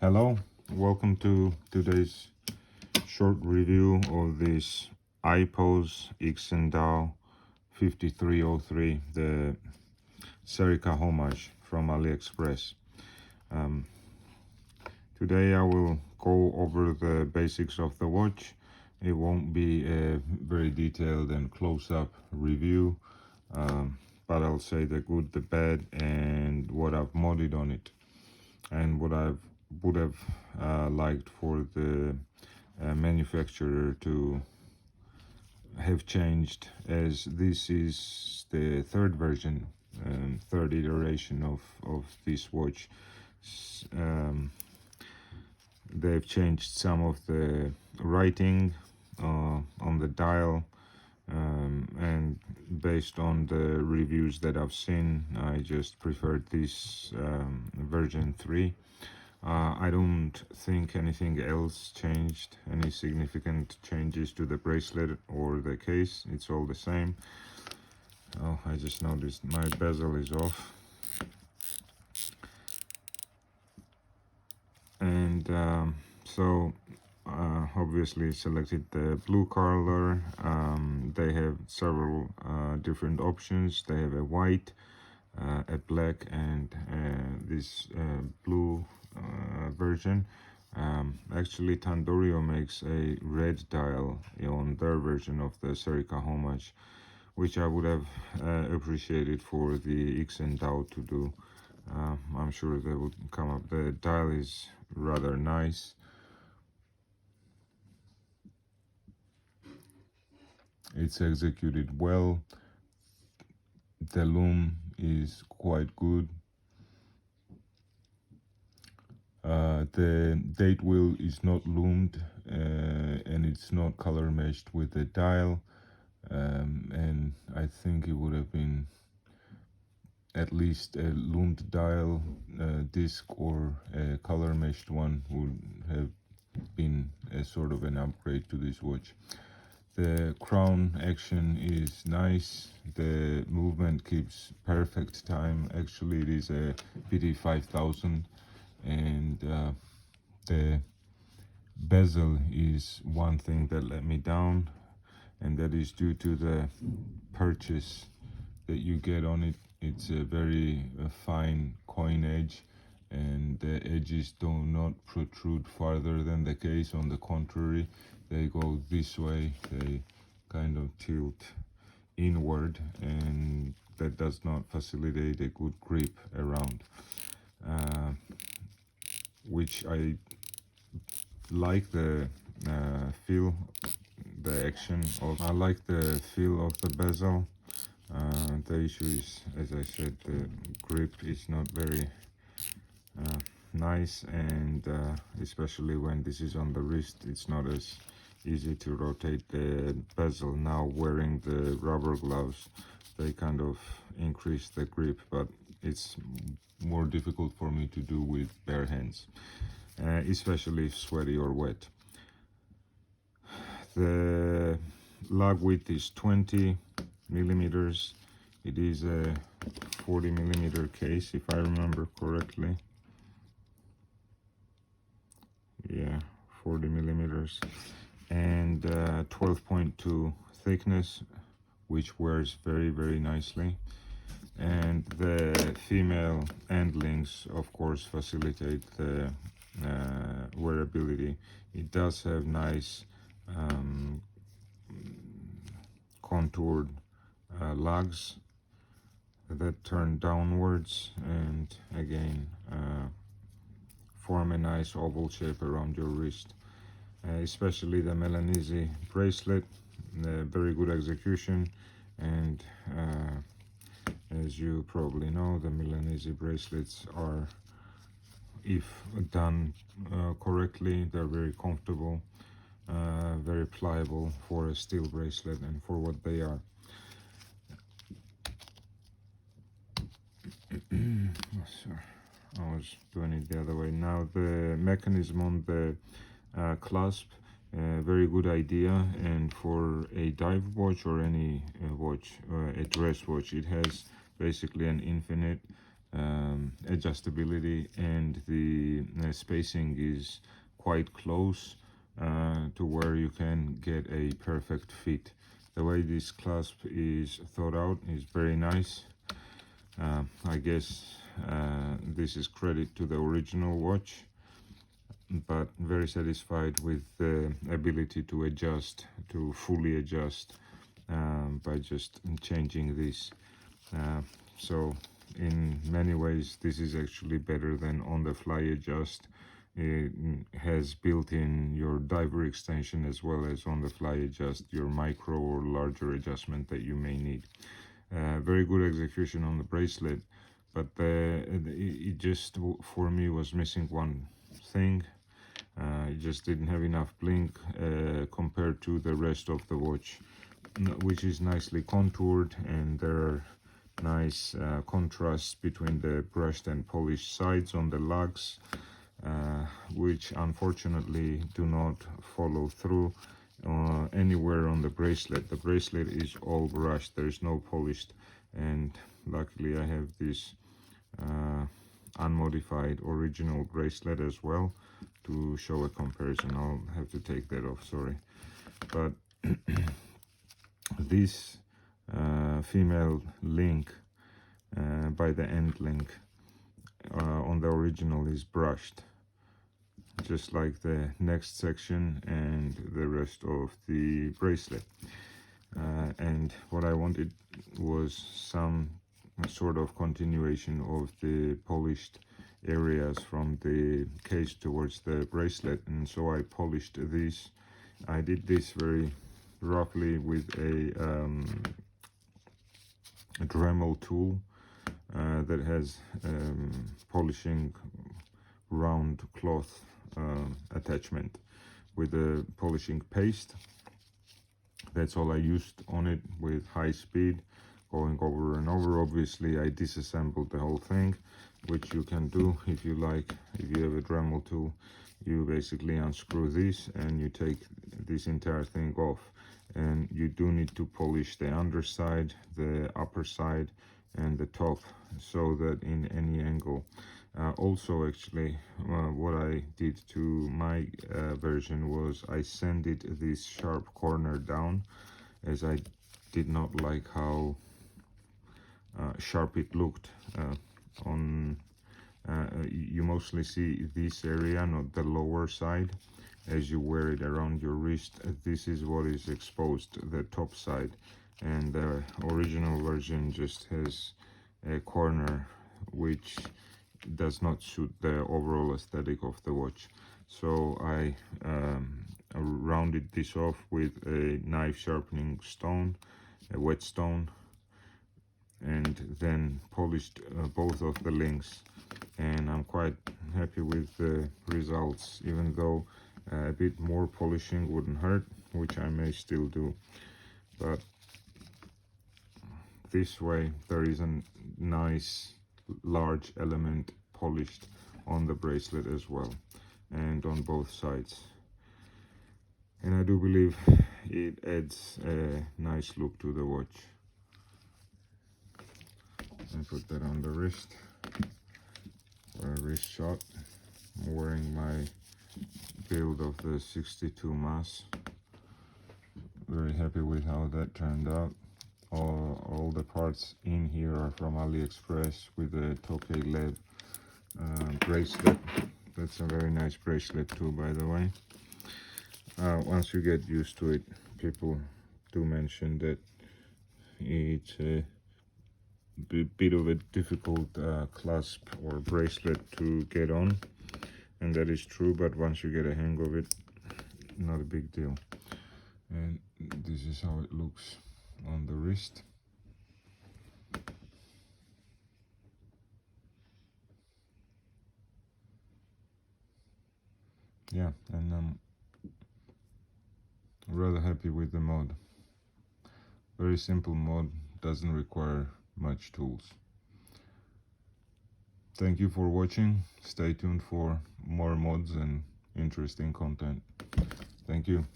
Hello, welcome to today's short review of this IPOSE X&DAO 5303, the Cerica homage from AliExpress. Today I will go over the basics of the watch. It won't be a very detailed and close-up review, but I'll say the good, the bad, and what I've modded on it, and what I would have liked for the manufacturer to have changed, as this is the third version, third iteration of this watch. They've changed some of the writing on the dial, and based on the reviews that I've seen, I just preferred this version 3. I don't think anything else changed, any significant changes to the bracelet or the case. It's all the same. Oh, I just noticed my bezel is off. And obviously selected the blue color. They have several different options. They have a white, a black, and this blue version. Actually, Tandorio makes a red dial on their version of the Cerica homage, which I would have appreciated for the X&DAO to do. I'm sure they would come up. The dial is rather nice. It's executed well. The loom is quite good. The date wheel is not loomed, and it's not color meshed with the dial, and I think it would have been at least a loomed dial disc, or a color meshed one would have been a sort of an upgrade to this watch. The crown action is nice. The movement keeps perfect time. Actually, it is a PT 5000, and the bezel is one thing that let me down, and that is due to the purchase that you get on it. It's a very fine coin edge, and the edges do not protrude farther than the case. On the contrary, they go this way. They kind of tilt inward, and that does not facilitate a good grip around, which I like the feel, the action of. I like the feel of the bezel. The issue is, as I said, the grip is not very nice, and especially when this is on the wrist, it's not as easy to rotate the bezel. Now, wearing the rubber gloves, they kind of increase the grip, but it's more difficult for me to do with bare hands, especially if sweaty or wet. The lug width is 20 millimeters. It is a 40 millimeter case, if I remember correctly. Yeah, 40 millimeters, and 12.2 thickness, which wears very, very nicely. And the female end links, of course, facilitate the wearability. It does have nice contoured lugs that turn downwards, and again form a nice oval shape around your wrist. Especially the Milanese bracelet, very good execution, and as you probably know, the Milanese bracelets are, if done correctly, they're very comfortable, very pliable for a steel bracelet and for what they are. Sorry, I was doing it the other way. Now, the mechanism on the clasp, very good idea, and for a dive watch or any watch, a dress watch, it has basically an infinite adjustability, and the spacing is quite close to where you can get a perfect fit. The way this clasp is thought out is very nice. I guess this is credit to the original watch, but very satisfied with the ability to adjust, to fully adjust by just changing this. So in many ways this is actually better than on the fly adjust. It has built in your diver extension as well as on the fly adjust your micro or larger adjustment that you may need. Very good execution on the bracelet, but it just for me was missing one thing. It just didn't have enough blink compared to the rest of the watch, which is nicely contoured, and there are nice contrasts between the brushed and polished sides on the lugs, which unfortunately do not follow through anywhere on the bracelet. The bracelet is all brushed, there is no polished, and luckily I have this unmodified original bracelet as well to show a comparison. I'll have to take that off, sorry. But this female link by the end link on the original is brushed, just like the next section and the rest of the bracelet. And what I wanted was some sort of continuation of the polished areas from the case towards the bracelet, and so I polished this. I did this very roughly with a Dremel tool that has polishing round cloth attachment with a polishing paste. That's all I used on it, with high speed, going over and over. Obviously I disassembled the whole thing, which you can do if you like. If you have a Dremel tool, you basically unscrew this and you take this entire thing off, and you do need to polish the underside, the upper side, and the top, so that in any angle. Also, actually, what I did to my version was I sanded this sharp corner down, as I did not like how sharp it looked on. You mostly see this area, not the lower side, as you wear it around your wrist. This is what is exposed, the top side, and the original version just has a corner which does not suit the overall aesthetic of the watch. So I rounded this off with a knife sharpening stone, a whetstone, and then polished both of the links, and I'm quite happy with the results, even though a bit more polishing wouldn't hurt, which I may still do. But this way there is a nice large element polished on the bracelet as well, and on both sides, and I do believe it adds a nice look to the watch. I put that on the wrist for a wrist shot. I'm wearing my build of the 62 mass. Very happy with how that turned out. All the parts in here are from AliExpress with the Tokay LED bracelet. That's a very nice bracelet too, by the way. Once you get used to it, people do mention that it's a bit of a difficult clasp or bracelet to get on, and that is true, but once you get a hang of it, not a big deal. And this is how it looks on the wrist. Yeah, and I'm rather happy with the mod. Very simple mod, doesn't require much tools. Thank you for watching. Stay tuned for more mods and interesting content. Thank you.